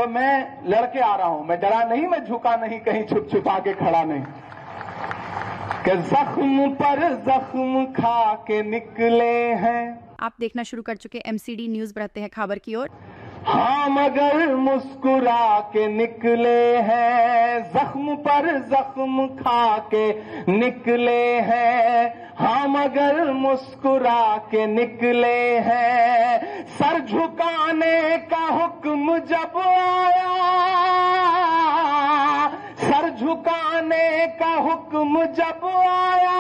तो मैं लड़के आ रहा हूं, मैं डरा नहीं, मैं झुका नहीं, कहीं छुप छुपा के खड़ा नहीं, कि जख्म पर जख्म खा के निकले हैं। आप देखना शुरू कर चुके MCD न्यूज, बढ़ते हैं खबर की ओर। हाँ मगर मुस्कुरा के निकले हैं, जख्म पर जख्म खा के निकले हैं। हाँ मगर मुस्कुरा के निकले हैं। सर झुकाने का हुक्म जब आया, सर झुकाने का हुक्म जब आया,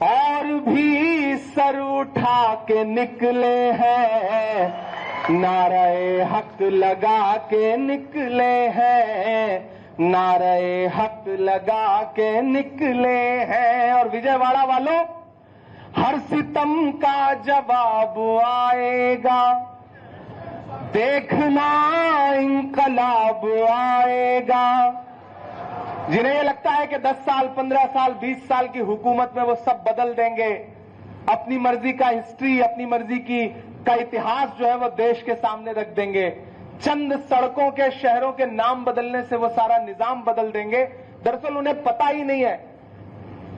और भी सर उठा के निकले हैं। नारे हक लगा के निकले हैं, नारे हक लगा के निकले हैं। और विजयवाड़ा वालों, हर सितम का जवाब आएगा, देखना इंकलाब आएगा। जिन्हें ये लगता है कि 10 साल, 15 साल, 20 साल की हुकूमत में वो सब बदल देंगे, अपनी मर्जी का हिस्ट्री, अपनी मर्जी का इतिहास जो है वो देश के सामने रख देंगे, चंद सड़कों के, शहरों के नाम बदलने से वो सारा निजाम बदल देंगे। दरअसल उन्हें पता ही नहीं है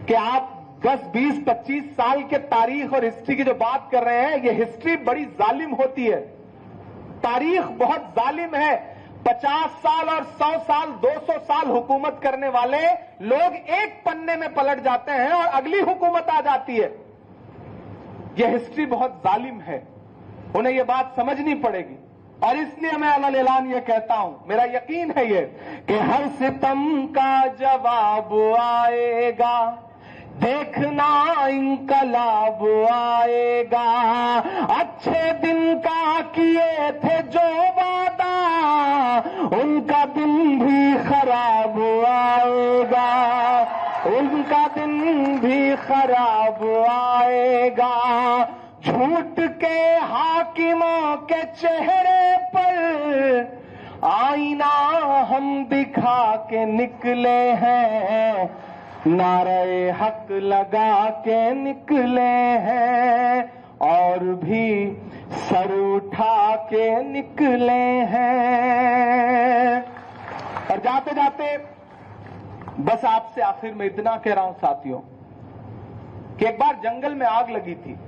कि आप 10, 20, 25 साल के तारीख और हिस्ट्री की जो बात कर रहे हैं, ये हिस्ट्री बड़ी जालिम होती है, तारीख बहुत जालिम है। 50 साल और 100 साल, 200 साल हुकूमत करने वाले लोग एक पन्ने में पलट जाते हैं और अगली हुकूमत आ जाती है। यह हिस्ट्री बहुत जालिम है, उन्हें यह बात समझनी पड़ेगी। और इसलिए मैं अलल ऐलान ये कहता हूं, मेरा यकीन है ये कि हर सितम का जवाब आएगा, देखना इंकलाब आएगा। अच्छे दिन का किए थे जो वादा, उनका दिन भी खराब आएगा, उनका दिन भी खराब आएगा। झूठ के हाकिमों के चेहरे पर आईना हम दिखा के निकले हैं, नारे हक लगा के निकले हैं, और भी सर उठा के निकले हैं। और जाते जाते बस आपसे आखिर में इतना कह रहा हूं साथियों, कि एक बार जंगल में आग लगी थी,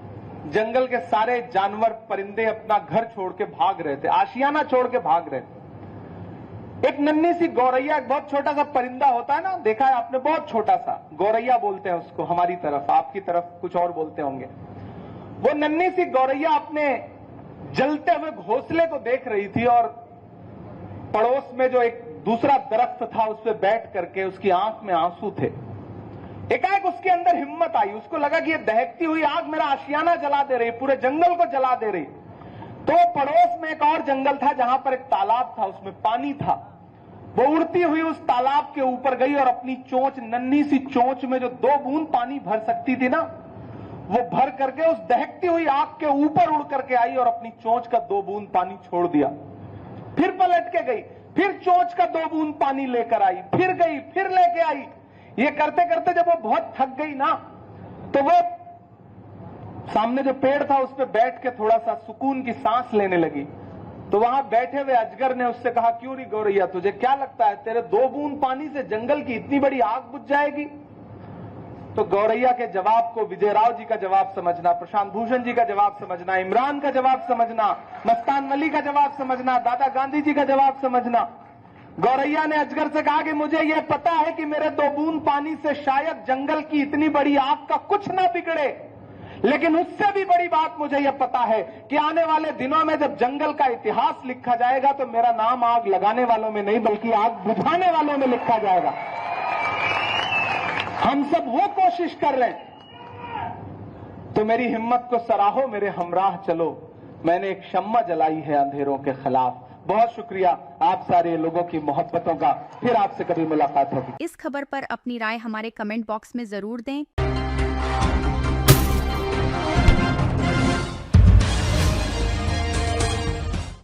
जंगल के सारे जानवर, परिंदे अपना घर छोड़ के भाग रहे थे, आशियाना छोड़ के भाग रहे थे। एक नन्ही सी गौरैया, एक बहुत छोटा सा परिंदा होता है ना, देखा है आपने, बहुत छोटा सा, गौरैया बोलते हैं उसको हमारी तरफ, आपकी तरफ कुछ और बोलते होंगे। वो नन्ही सी गौरैया अपने जलते हुए घोंसले को देख रही थी, और पड़ोस में जो एक दूसरा दरख्त था उस पर बैठ करके उसकी आंख में आंसू थे। एकाएक उसके अंदर हिम्मत आई, उसको लगा कि ये दहकती हुई आग मेरा आशियाना जला दे रही, पूरे जंगल को जला दे रही। तो पड़ोस में एक और जंगल था जहां पर एक तालाब था, उसमें पानी था। वो उड़ती हुई उस तालाब के ऊपर गई और अपनी चोंच, नन्ही सी चोंच में जो 2 बूंद पानी भर सकती थी ना, वो भर करके उस दहकती हुई आग के ऊपर उड़ करके आई और अपनी चोंच का 2 बूंद पानी छोड़ दिया। फिर पलट के गई, फिर चोंच का 2 बूंद पानी लेकर आई, फिर गई, फिर लेके आई। ये करते करते जब वो बहुत थक गई ना, तो वो सामने जो पेड़ था उस पर बैठ के थोड़ा सा सुकून की सांस लेने लगी। तो वहां बैठे हुए अजगर ने उससे कहा, क्यों री गौरैया, तुझे क्या लगता है तेरे 2 बूंद पानी से जंगल की इतनी बड़ी आग बुझ जाएगी? तो गौरैया के जवाब को विजयराव जी का जवाब समझना, प्रशांत भूषण जी का जवाब समझना, इमरान का जवाब समझना, मस्तान वली का जवाब समझना, दादा गांधी जी का जवाब समझना। गौरैया ने अजगर से कहा कि मुझे यह पता है कि मेरे 2 बूंद पानी से शायद जंगल की इतनी बड़ी आग का कुछ ना बिगड़े, लेकिन उससे भी बड़ी बात मुझे यह पता है कि आने वाले दिनों में जब जंगल का इतिहास लिखा जाएगा तो मेरा नाम आग लगाने वालों में नहीं बल्कि आग बुझाने वालों में लिखा जाएगा। हम सब वो कोशिश कर रहे हैं, तो मेरी हिम्मत को सराहो, मेरे हमराह चलो, मैंने एक शम्मा जलाई है अंधेरों के खिलाफ। बहुत शुक्रिया आप सारे लोगों की मोहब्बतों का। फिर आपसे कभी मुलाकात होगी। इस खबर पर अपनी राय हमारे कमेंट बॉक्स में जरूर दें।